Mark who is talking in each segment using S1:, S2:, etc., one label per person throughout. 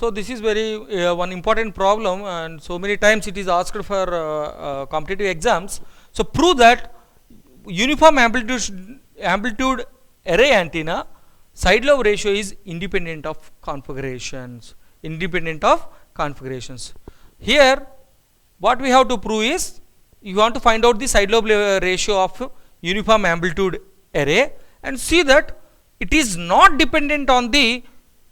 S1: So this is very one important problem, and so many times it is asked for competitive exams. So prove that uniform amplitude array antenna side lobe ratio is independent of configurations. Here what we have to prove is, you want to find out the side lobe ratio of uniform amplitude array and see that it is not dependent on the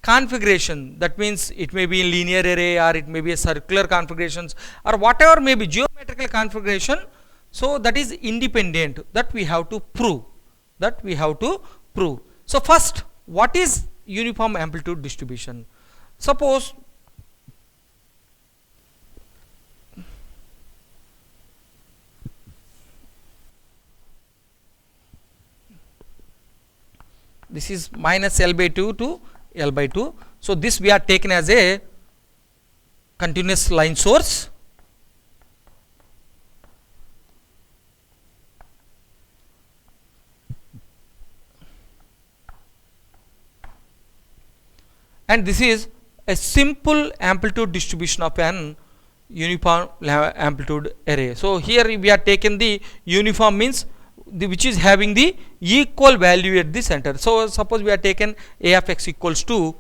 S1: configuration. That means it may be a linear array, or it may be a circular configurations, or whatever may be geometrical configuration. So that is independent, that we have to prove. So first, what is uniform amplitude distribution? Suppose this is minus L by 2 to L by 2. So this we are taken as a continuous line source, and this is a simple amplitude distribution of an uniform amplitude array. So here we are taken the uniform, means which is having the equal value at the center. So suppose we are taken a of x equals to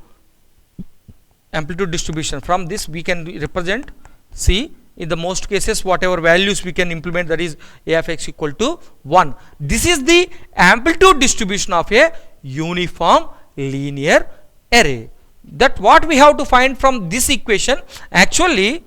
S1: amplitude distribution. From this we can represent, see, in the most cases whatever values we can implement, that is a of x equal to 1. This is the amplitude distribution of a uniform linear array. That what we have to find from this equation. Actually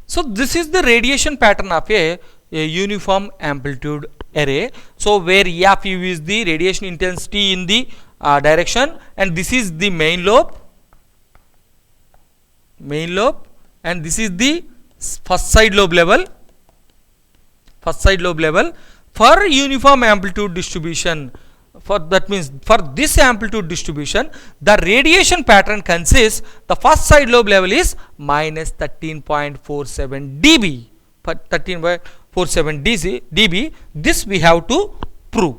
S1: so this is the radiation pattern of a uniform amplitude array. So where E of u is the radiation intensity in the direction, and this is the main lobe, and this is the first side lobe level. For uniform amplitude distribution, that means for this amplitude distribution, the radiation pattern consists, the first side lobe level is minus 13.47 dB, 13.47 dB. This we have to prove.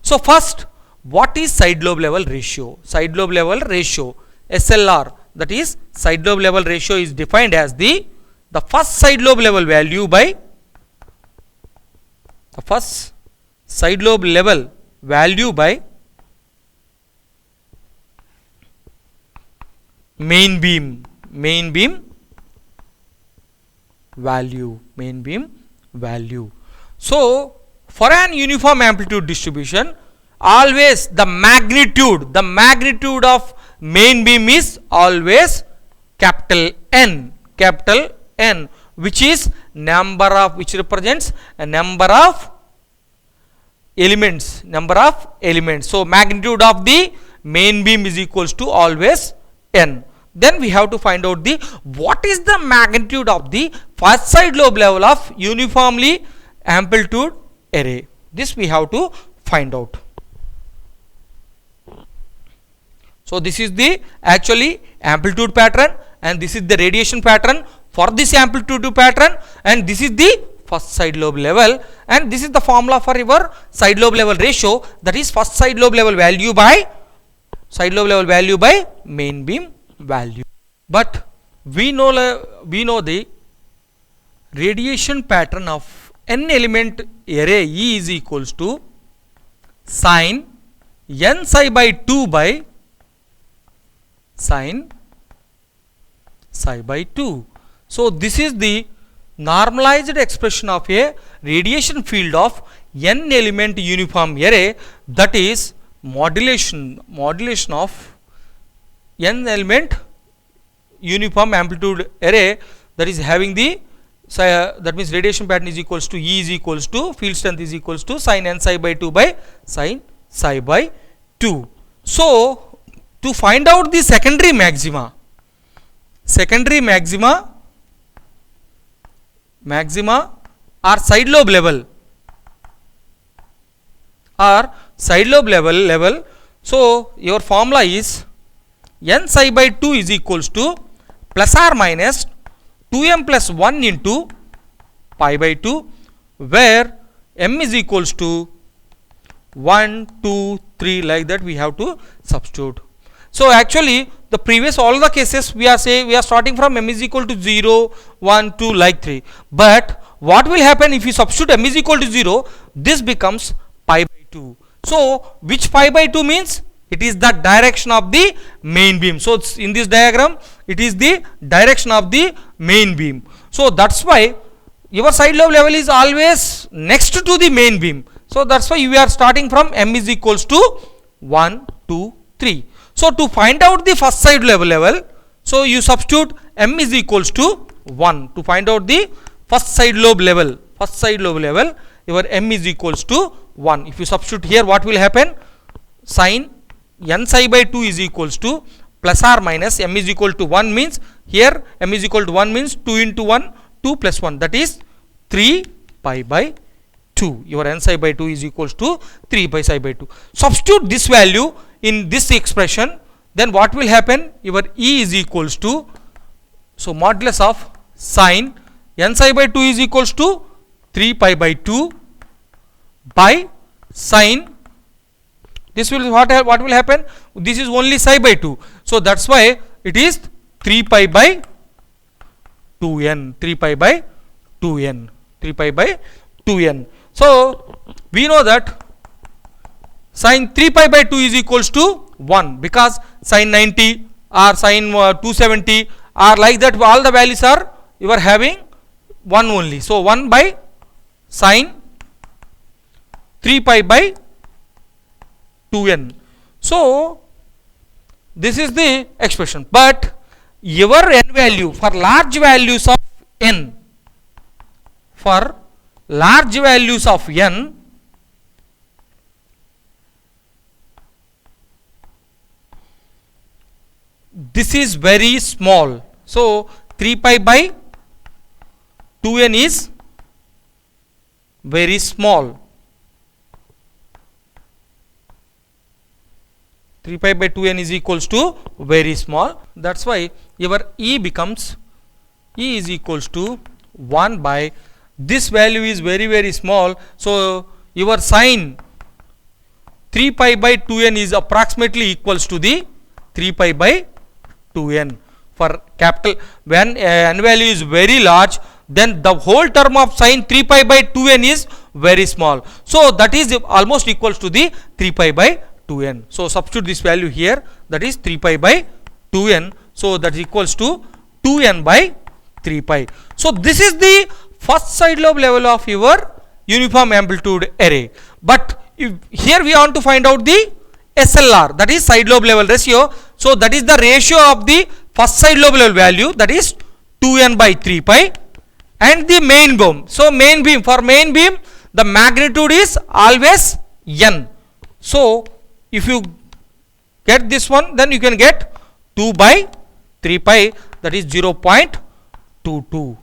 S1: So first, what is side lobe level ratio? SLR, that is side lobe level ratio, is defined as the first side lobe level value by main beam value. So for an uniform amplitude distribution, always the magnitude of main beam is always capital N, which represents a number of elements. So magnitude of the main beam is equals to always N. Then we have to find out what is the magnitude of the first side lobe level of uniformly amplitude array. This we have to find out. So this is the actually amplitude pattern, and this is the radiation pattern for this amplitude pattern, and this is the first side lobe level, and this is the formula for your side lobe level ratio, that is first side lobe level value by main beam value. But we know the radiation pattern of n element array E is equals to sin n psi by 2 by sin psi by 2. So this is the normalized expression of a radiation field of n element uniform array, that is modulation of n element uniform amplitude array, that is having the that means radiation pattern is equals to E is equals to field strength is equals to sin n psi by 2 by sin psi by 2. So to find out the secondary maxima, secondary maxima or side lobe level level. So your formula is n psi by 2 is equals to plus or minus 2m plus 1 into pi by 2, where m is equals to 1, 2, 3, like that we have to substitute. So actually the previous all the cases we are starting from m is equal to 0, 1, 2, like 3. But what will happen if you substitute m is equal to 0? This becomes pi by 2. So which pi by 2 means? It is the direction of the main beam. So in this diagram it is the direction of the main beam. So that's why your side lobe level is always next to the main beam. So that's why we are starting from m is equals to 1, 2, 3. So to find out the first side lobe level, so you substitute m is equals to 1 to find out the first side lobe level. Your m is equals to 1. If you substitute here, what will happen? Sin n psi by 2 is equals to plus or minus m is equal to 1 means, here m is equal to 1 means 2 into 1, 2 plus 1, that is 3 pi by 2. Your n psi by 2 is equals to 3 pi psi by 2. Substitute this value in this expression, then what will happen? Your E is equals to, so modulus of sin n psi by 2 is equals to 3 pi by 2 by sin, this will what will happen? This is only psi by 2. So that's why it is 3 pi by 2n, 3 pi by 2n, 3 pi by 2n. So we know that sin 3 pi by 2 is equals to 1, because sin 90 or sin 270 or like that, all the values are you are having 1 only. So 1 by sin 3 pi by 2n. So this is the expression. But your n value for large values of n, for large values of n, this is very small. So 3 pi by 2n is very small. 3 pi by 2n is equals to very small. That's why your E becomes, E is equals to 1 by, this value is very small. So your sin 3 pi by 2n is approximately equals to the 3 pi by 2n. For capital, when n value is very large, then the whole term of sin 3 pi by 2n is very small. So that is almost equals to the 3 pi by 2n. So substitute this value here, that is 3 pi by 2n. So that is equals to 2n by 3 pi. So this is the first side lobe level of your uniform amplitude array. But if here we want to find out the SLR, that is side lobe level ratio. So that is the ratio of the first side lobe level value, that is 2n by 3 pi, and the main beam. So main beam, for main beam the magnitude is always n. So if you get this one, then you can get 2 by 3 pi, that is 0.22.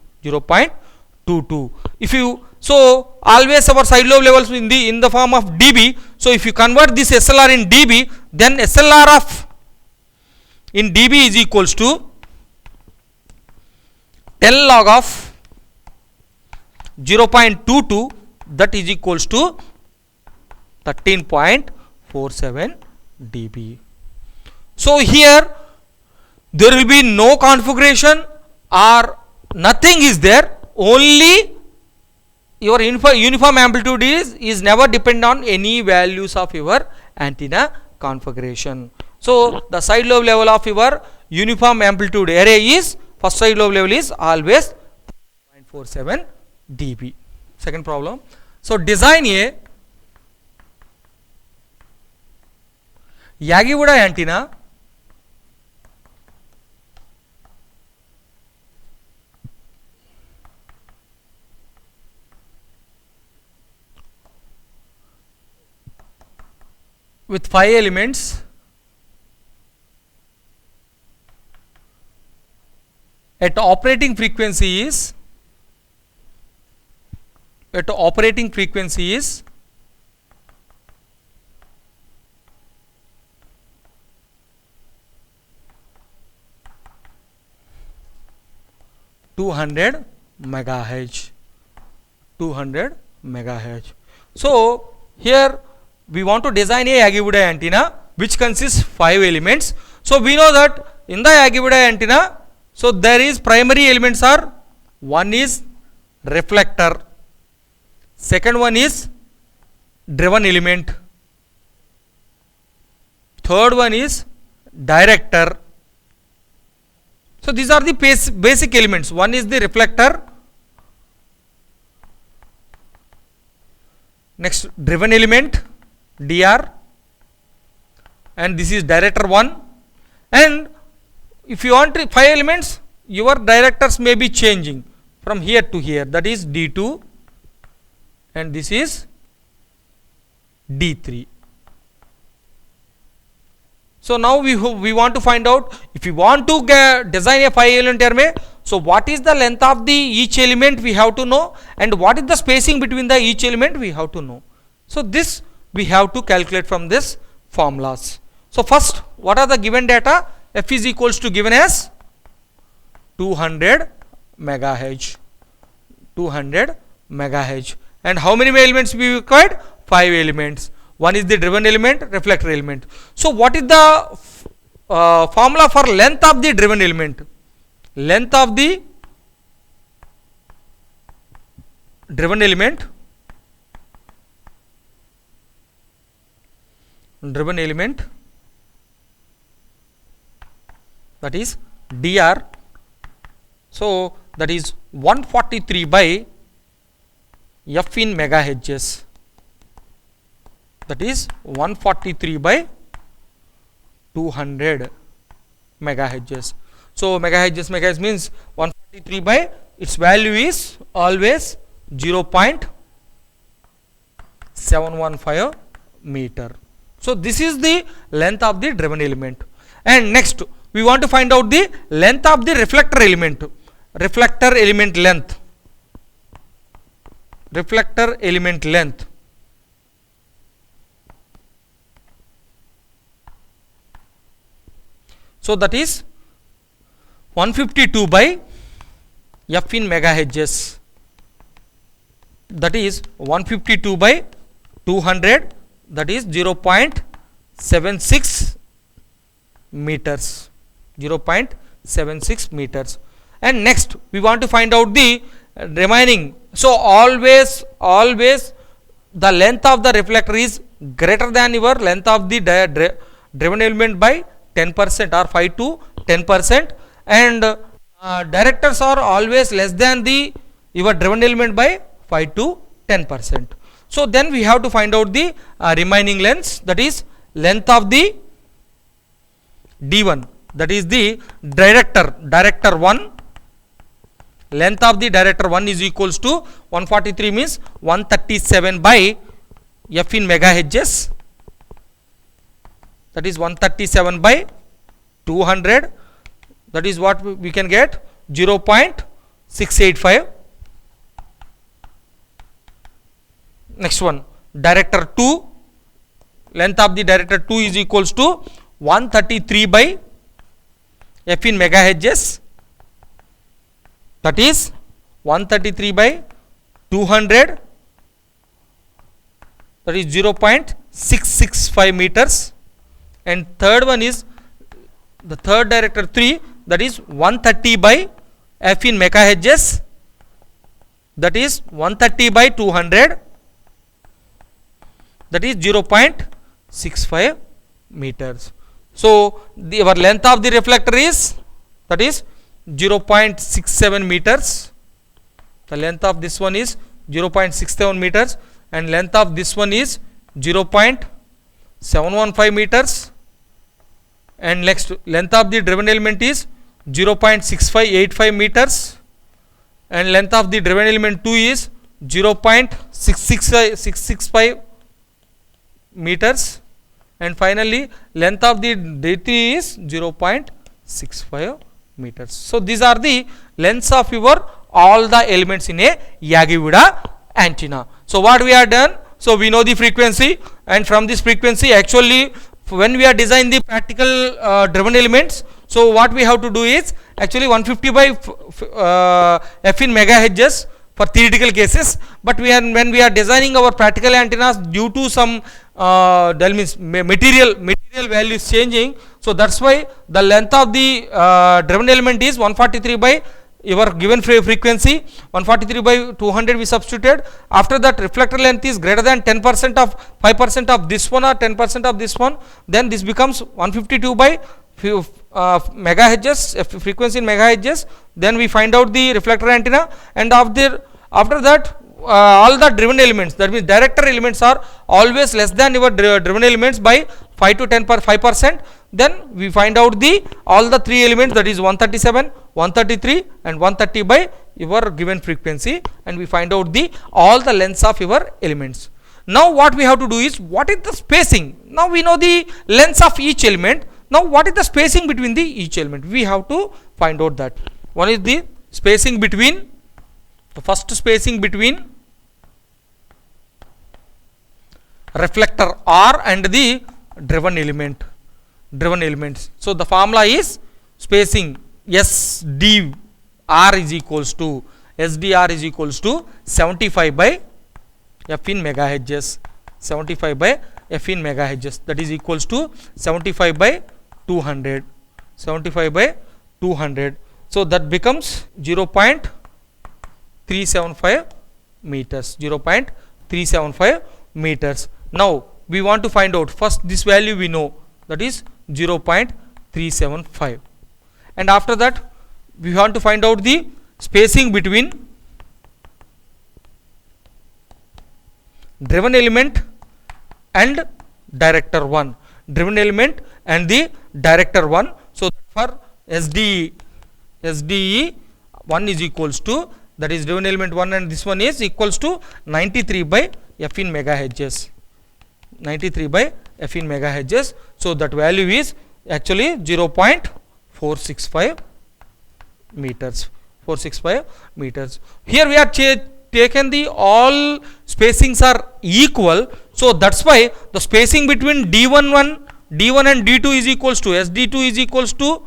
S1: If you, so always our side lobe levels in the form of dB. So if you convert this SLR in dB, then SLR of in dB is equals to 10 log of 0.22, that is equals to 13.47 dB. So here there will be no configuration or nothing is there, only your uniform amplitude is never depend on any values of your antenna configuration. So the side lobe level of your uniform amplitude array is, first side lobe level is always 0.47 dB. Second problem. So design a Yagi-Uda antenna with 5 elements at operating frequency is 200 megahertz. 200 megahertz. So here we want to design a Yagi-Budai antenna which consists 5 elements. So we know that in the Yagi-Budai antenna, so there is primary elements are, one is reflector, second one is driven element, third one is director. So these are the basic elements. One is the reflector, next driven element DR, and this is director 1. And if you want 5 elements, your directors may be changing from here to here, that is D2 and this is D3. So now we want to find out, if you want to design a 5 element array, so what is the length of the each element we have to know, and what is the spacing between the each element we have to know. So this we have to calculate from this formulas. So first, what are the given data? F is equals to given as 200 megahertz. 200 megahertz. And how many elements we required? 5 elements. One is the driven element, reflector element. So what is the formula for length of the driven element? Length of the driven element, that is dr, so that is 143 by f in megahertz, that is 143 by 200 megahertz. So megahertz means 143 by its value is always 0.715 meter. So this is the length of the driven element. And next we want to find out the length of the reflector element. Reflector element length. Reflector element length. So that is 152 by f in megahertz, that is 152 by 200, that is 0.76 meters. 0.76 meters. And next we want to find out the remaining. So always the length of the reflector is greater than your length of the driven element by 10% or 5 to 10%, and directors are always less than the your driven element by 5 to 10%. So then we have to find out the remaining lengths, that is length of the D1, that is the director 1. Length of the director 1 is equals to 143 means 137 by f in megahertz, that is 137 by 200, that is what we can get 0.685. Next one, director 2, length of the director 2 is equals to 133 by f in megahertz, that is 133 by 200, that is 0.665 meters. And third one is the third director 3, that is 130 by f in megahertz, that is 130 by 200, that is 0.65 meters. So our length of the reflector is, that is 0.67 meters. The length of this one is 0.67 meters, and length of this one is 0.715 meters. And next length of the driven element is 0.6585 meters, and length of the driven element 2 is 0.665 meters, and finally length of the D3 is 0.65 meters. So these are the lengths of your all the elements in a Yagi-Uda antenna. So what we have done, so we know the frequency, and from this frequency actually when we are designing the practical driven elements, so what we have to do is actually 150 by f in megahertz for theoretical cases, but when we are designing our practical antennas, due to some that means material values changing, so that's why the length of the driven element is 143 by your given frequency, 143 by 200 we substituted. After that, reflector length is greater than 10% of 5% of this one or 10% of this one, then this becomes 152 by megahertz, frequency in megahertz. Then we find out the reflector antenna, and after that all the driven elements, that means director elements, are always less than your driven elements by 5 to 5%. Then we find out the all the three elements, that is 137, 133 and 130 by your given frequency, and we find out the all the lengths of your elements. Now what we have to do is, what is the spacing? Now we know the lengths of each element. Now what is the spacing between the each element? We have to find out that. One is the spacing between, the first spacing between reflector R and the driven elements. So the formula is spacing SDR is equals to 75 by f in megahertz, 75 by f in megahertz, that is equals to 75 by 200, 75 by 200. So that becomes 0.375 meters, 0.375 meters. Now we want to find out, first this value we know, that is 0.375, and after that we want to find out the spacing between driven element and director 1, driven element and the director 1. So for SDE 1 is equals to, that is driven element 1 and this one is equals to 93 by f in megahertz, 93 by f in megahertz. So that value is actually 0.465 meters, 465 meters. Here we are taken the all spacings are equal, so that's why the spacing between D1 and D2 is equals to SD2 is equals to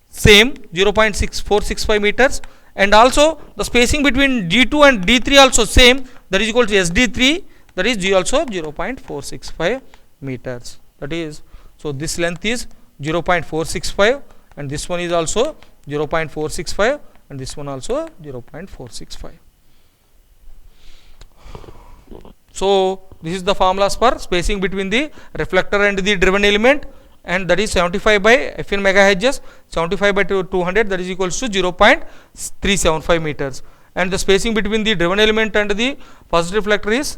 S1: same 0.6465 meters, and also the spacing between D2 and D3 also same, that is equal to SD3, that is also 0.465 meters. That is, so this length is 0.465 and this one is also 0.465 and this one also 0.465. So this is the formulas for spacing between the reflector and the driven element, and that is 75 by f in megahertz, 75 by 200, that is equals to 0.375 meters. And the spacing between the driven element and the first director is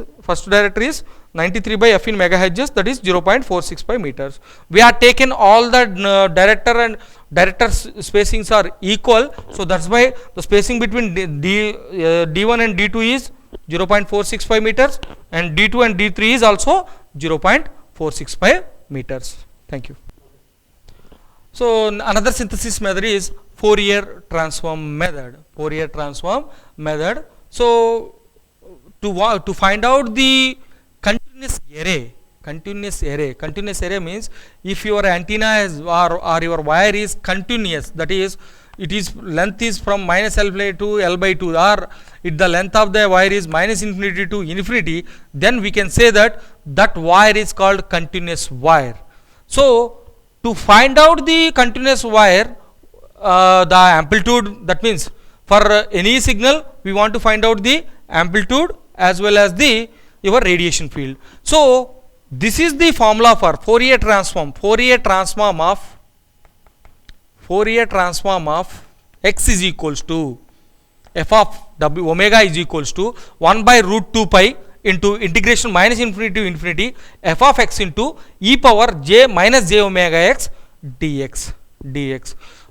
S1: 93 by f in megahertz, that is 0.465 meters. We are taken all the director and director spacings are equal, so that's why the spacing between D1 and D2 is 0.465 meters and D2 and D3 is also 0.465 meters. Thank you. So another synthesis method is Fourier transform method. Fourier transform method. So to find out the continuous array means if your antenna is or your wire is continuous, that is it is length is from minus L to L by 2, or if the length of the wire is minus infinity to infinity, then we can say that that wire is called continuous wire. So to find out the continuous wire, the amplitude, that means for any signal we want to find out the amplitude as well as the your radiation field. So this is the formula for Fourier transform. Fourier transform of x is equals to f of w omega is equals to 1 by root 2 pi into integration minus infinity to infinity f of x into e power j minus j omega x dx.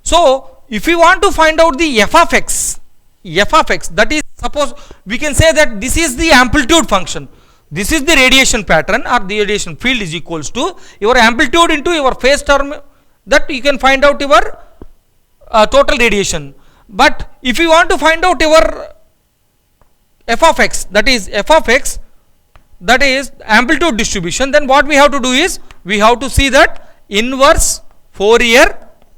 S1: So if we want to find out the f of x, that is, suppose we can say that this is the amplitude function, this is the radiation pattern or the radiation field is equals to your amplitude into your phase term, that you can find out your total radiation. But if you want to find out your f of x, that is f of x, that is amplitude distribution, then what we have to do is we have to see that inverse Fourier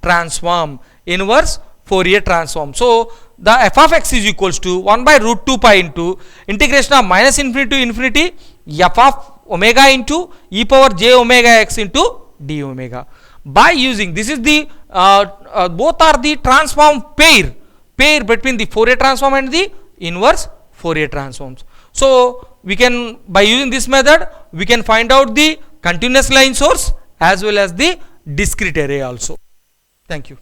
S1: transform. Inverse Fourier transform. So the f of x is equals to 1 by root 2 pi into integration of minus infinity to infinity f of omega into e power j omega x into d omega. By using this is the both are the transform pair between the Fourier transform and the inverse Fourier transforms. So we can, by using this method, we can find out the continuous line source as well as the discrete array also. Thank you.